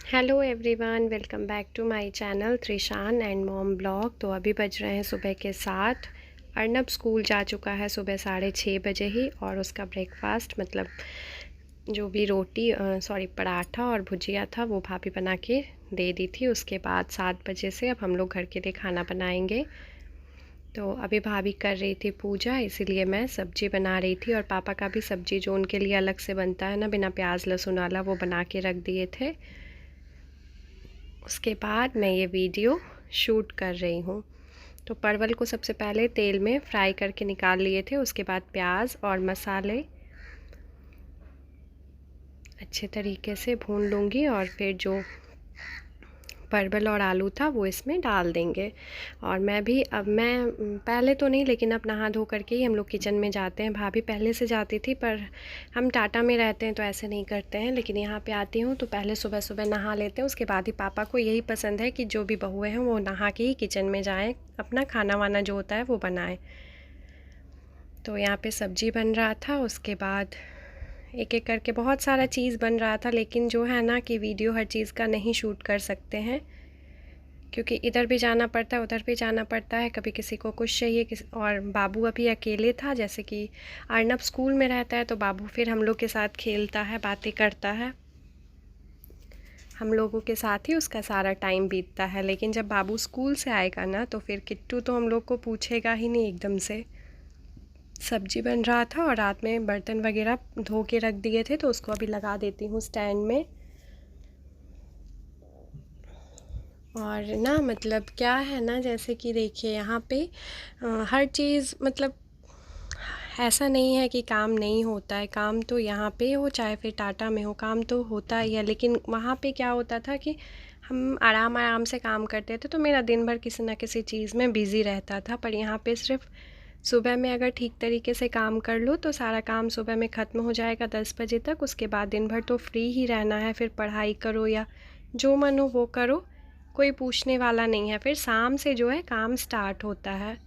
Hello everyone, welcome back to my channel Trishan and mom blog. तो अभी बज रहे हैं सुबह के 7। अर्नब स्कूल जा चुका है सुबह 6:30 बजे ही, और उसका ब्रेकफास्ट मतलब जो भी रोटी पराठा और भुजिया था वो भाभी बना के दे दी थी। उसके बाद 7 बजे से अब हम लोग घर के लिए खाना बनाएंगे। तो अभी भाभी कर रही थी पूजा, इसीलिए मैं सब्ज़ी बना रही थी, और पापा का भी सब्ज़ी जो उनके लिए अलग से बनता है ना, बिना प्याज लहसुन वाला, वो बना के रख दिए थे। उसके बाद मैं ये वीडियो शूट कर रही हूँ। तो परवल को सबसे पहले तेल में फ्राई करके निकाल लिए थे। उसके बाद प्याज और मसाले अच्छे तरीके से भून लूँगी, और फिर जो परवल और आलू था वो इसमें डाल देंगे। और मैं पहले तो नहीं, लेकिन अब नहा धो करके ही हम लोग किचन में जाते हैं। भाभी पहले से जाती थी, पर हम टाटा में रहते हैं तो ऐसे नहीं करते हैं, लेकिन यहाँ पे आती हूँ तो पहले सुबह सुबह नहा लेते हैं। उसके बाद ही पापा को यही पसंद है कि जो भी बहुएँ हैं वो नहा के ही किचन में जाएँ, अपना खाना वाना जो होता है वो बनाएँ। तो यहाँ पर सब्ज़ी बन रहा था, उसके बाद एक एक करके बहुत सारा चीज़ बन रहा था, लेकिन जो है ना कि वीडियो हर चीज़ का नहीं शूट कर सकते हैं, क्योंकि इधर भी जाना पड़ता है उधर भी जाना पड़ता है, कभी किसी को कुछ चाहिए और बाबू अभी अकेले था। जैसे कि अर्नब स्कूल में रहता है तो बाबू फिर हम लोग के साथ खेलता है, बातें करता है, हम लोगों के साथ ही उसका सारा टाइम बीतता है। लेकिन जब बाबू स्कूल से आएगा ना तो फिर किट्टू तो हम लोग को पूछेगा ही नहीं एकदम से। सब्जी बन रहा था और रात में बर्तन वगैरह धो के रख दिए थे, तो उसको अभी लगा देती हूँ स्टैंड में। और ना मतलब क्या है ना, जैसे कि देखिए यहाँ पे हर चीज़ मतलब ऐसा नहीं है कि काम नहीं होता है। काम तो यहाँ पे हो चाहे फिर टाटा में हो, काम तो होता ही है। लेकिन वहाँ पे क्या होता था कि हम आराम आराम से काम करते थे, तो मेरा दिन भर किसी ना किसी चीज़ में बिज़ी रहता था। पर यहाँ पे सिर्फ सुबह में अगर ठीक तरीके से काम कर लो तो सारा काम सुबह में ख़त्म हो जाएगा 10 बजे तक। उसके बाद दिन भर तो फ्री ही रहना है, फिर पढ़ाई करो या जो मन हो वो करो, कोई पूछने वाला नहीं है। फिर शाम से जो है काम स्टार्ट होता है।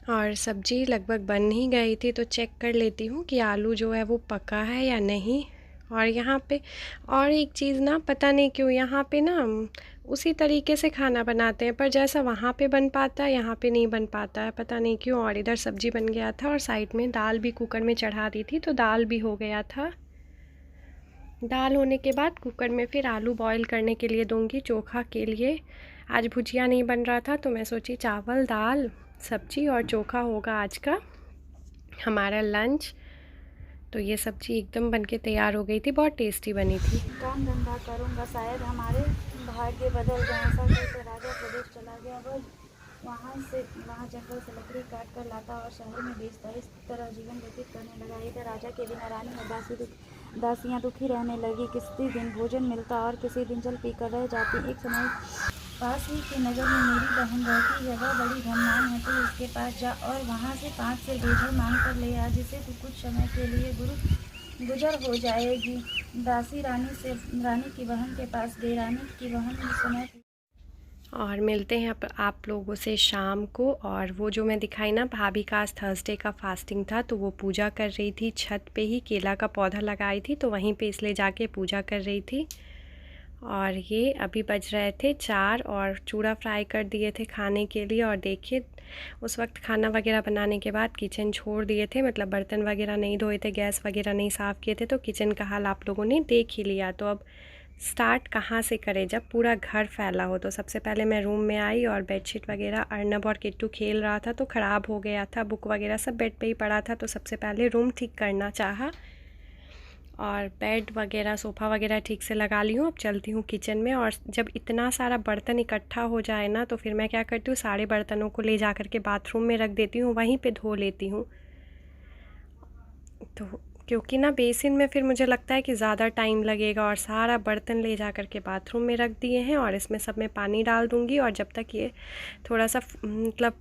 और सब्ज़ी लगभग बन ही गई थी, तो चेक कर लेती हूँ कि आलू जो है वो पका है या नहीं। और यहाँ पे और एक चीज़ ना, पता नहीं क्यों यहाँ पे ना उसी तरीके से खाना बनाते हैं, पर जैसा वहाँ पे बन पाता है यहाँ पे नहीं बन पाता है, पता नहीं क्यों। और इधर सब्ज़ी बन गया था और साइड में दाल भी कुकर में चढ़ा दी थी, तो दाल भी हो गया था। दाल होने के बाद कुकर में फिर आलू बॉईल करने के लिए दूंगी चोखा के लिए। आज भुजिया नहीं बन रहा था तो मैं सोची चावल दाल सब्जी और चोखा होगा आज का हमारा लंच। तो ये सब्जी एकदम बनके तैयार हो गई थी, बहुत टेस्टी बनी थी। काम धंधा करूँगा, शायद हमारे भाग्य बदल जाए। ऐसा सोच राजा प्रदेश चला गया। वह वहाँ जंगल से लकड़ी काट कर लाता और शहर में बेचता। इस तरह जीवन व्यतीत करने लगा। इधर राजा के बिना रानी और दासियाँ दुखी रहने लगी। किसी दिन भोजन मिलता और किसी दिन जल पी कर रह जाती। एक समय पास ही की नगर में मेरी बहन रहती है, वह बड़ी धनवान है। तू उसके पास जा और वहाँ से 5 से भेजे मांग कर ले आ, जिससे तू कुछ समय के लिए गुजर हो जाएगी। दासी रानी की बहन के पास गई। रानी की बहन उस समय और मिलते हैं आप लोगों से शाम को। और वो जो मैं दिखाई ना, भाभी का आज थर्सडे का फास्टिंग था, तो वो पूजा कर रही थी छत पे ही, केला का पौधा लगाई थी तो वहीं पे इसलिए जाके पूजा कर रही थी। और ये अभी बज रहे थे 4 और चूड़ा फ्राई कर दिए थे खाने के लिए। और देखिए उस वक्त खाना वगैरह बनाने के बाद किचन छोड़ दिए थे, मतलब बर्तन वगैरह नहीं धोए थे, गैस वगैरह नहीं साफ़ किए थे, तो किचन का हाल आप लोगों ने देख ही लिया। तो अब स्टार्ट कहाँ से करें जब पूरा घर फैला हो। तो सबसे पहले मैं रूम में आई और बेडशीट वगैरह, अर्नब और किट्टू खेल रहा था तो ख़राब हो गया था, बुक वगैरह सब बेड पे ही पड़ा था, तो सबसे पहले रूम ठीक करना चाहा और बेड वगैरह सोफ़ा वगैरह ठीक से लगा ली हूँ। अब चलती हूँ किचन में। और जब इतना सारा बर्तन इकट्ठा हो जाए ना तो फिर मैं क्या करती हूँ, सारे बर्तनों को ले जा कर के बाथरूम में रख देती हूँ, वहीं पे धो लेती हूँ। तो क्योंकि ना बेसिन में फिर मुझे लगता है कि ज़्यादा टाइम लगेगा, और सारा बर्तन ले जा कर के बाथरूम में रख दिए हैं। और इसमें सब में पानी डाल दूँगी, और जब तक ये थोड़ा सा मतलब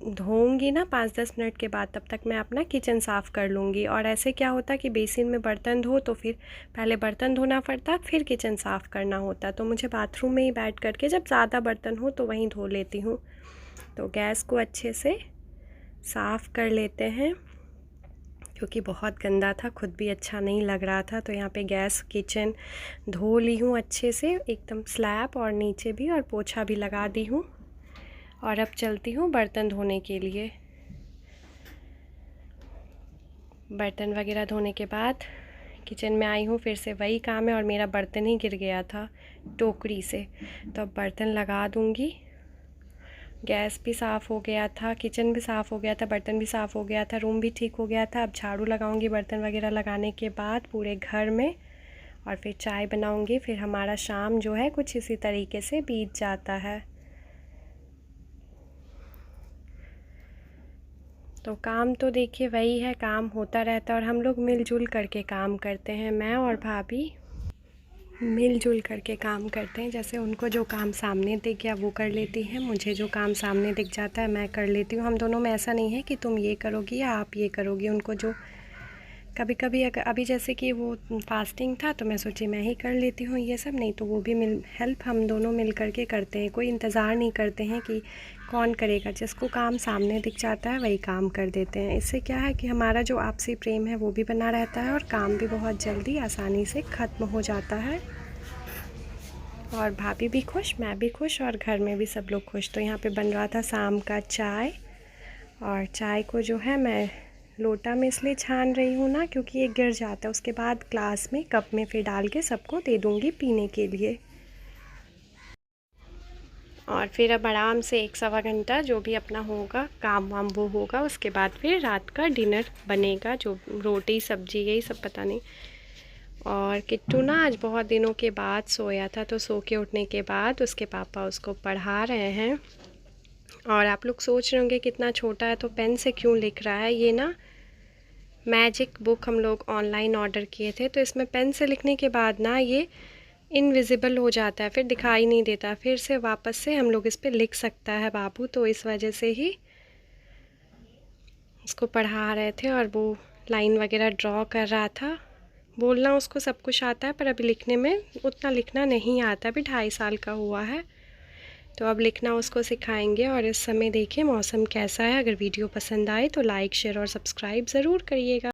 धोऊंगी ना 5-10 मिनट के बाद, तब तक मैं अपना किचन साफ़ कर लूँगी। और ऐसे क्या होता कि बेसिन में बर्तन धो तो फिर पहले बर्तन धोना पड़ता, फिर किचन साफ़ करना होता। तो मुझे बाथरूम में ही बैठ करके जब ज़्यादा बर्तन हो तो वहीं धो लेती हूँ। तो गैस को अच्छे से साफ़ कर लेते हैं, क्योंकि बहुत गंदा था, खुद भी अच्छा नहीं लग रहा था। तो यहाँ पे गैस किचन धो ली हूँ अच्छे से, एकदम स्लैब और नीचे भी, और पोछा भी लगा दी हूँ। और अब चलती हूँ बर्तन धोने के लिए। बर्तन वगैरह धोने के बाद किचन में आई हूँ, फिर से वही काम है। और मेरा बर्तन ही गिर गया था टोकरी से, तो अब बर्तन लगा दूँगी। गैस भी साफ़ हो गया था, किचन भी साफ़ हो गया था, बर्तन भी साफ़ हो गया था, रूम भी ठीक हो गया था। अब झाड़ू लगाऊंगी बर्तन वगैरह लगाने के बाद पूरे घर में, और फिर चाय बनाऊंगी। फिर हमारा शाम जो है कुछ इसी तरीके से बीत जाता है। तो काम तो देखिए वही है, काम होता रहता है और हम लोग मिलजुल करके काम करते हैं। मैं और भाभी मिलजुल करके काम करते हैं। जैसे उनको जो काम सामने दिख गया वो कर लेती हैं, मुझे जो काम सामने दिख जाता है मैं कर लेती हूँ। हम दोनों में ऐसा नहीं है कि तुम ये करोगी या आप ये करोगी। उनको जो कभी कभी अभी जैसे कि वो फास्टिंग था तो मैं सोची मैं ही कर लेती हूँ ये सब, नहीं तो वो भी हेल्प हम दोनों मिल करके करते हैं। कोई इंतज़ार नहीं करते हैं कि कौन करेगा, जिसको काम सामने दिख जाता है वही काम कर देते हैं। इससे क्या है कि हमारा जो आपसी प्रेम है वो भी बना रहता है और काम भी बहुत जल्दी आसानी से ख़त्म हो जाता है। और भाभी भी खुश, मैं भी खुश, और घर में भी सब लोग खुश। तो यहाँ पे बन रहा था शाम का चाय, और चाय को जो है मैं लोटा में इसलिए छान रही हूँ ना, क्योंकि ये गिर जाता है। उसके बाद ग्लास में कप में फिर डाल के सबको दे दूँगी पीने के लिए। और फिर अब आराम से 1-1.25 घंटा जो भी अपना होगा काम वाम वो होगा। उसके बाद फिर रात का डिनर बनेगा, जो रोटी सब्जी यही सब पता नहीं। और किट्टू ना आज बहुत दिनों के बाद सोया था, तो सो के उठने के बाद उसके पापा उसको पढ़ा रहे हैं। और आप लोग सोच रहे होंगे कितना छोटा है तो पेन से क्यों लिख रहा है। ये ना मैजिक बुक हम लोग ऑनलाइन ऑर्डर किए थे, तो इसमें पेन से लिखने के बाद ना ये इनविजिबल हो जाता है, फिर दिखाई नहीं देता, फिर से वापस से हम लोग इस पर लिख सकता है बाबू। तो इस वजह से ही उसको पढ़ा रहे थे, और वो लाइन वगैरह ड्रॉ कर रहा था। बोलना उसको सब कुछ आता है, पर अभी लिखने में उतना लिखना नहीं आता, अभी 2.5 साल का हुआ है। तो अब लिखना उसको सिखाएंगे। और इस समय देखिए मौसम कैसा है। अगर वीडियो पसंद आए तो लाइक शेयर और सब्सक्राइब ज़रूर करिएगा।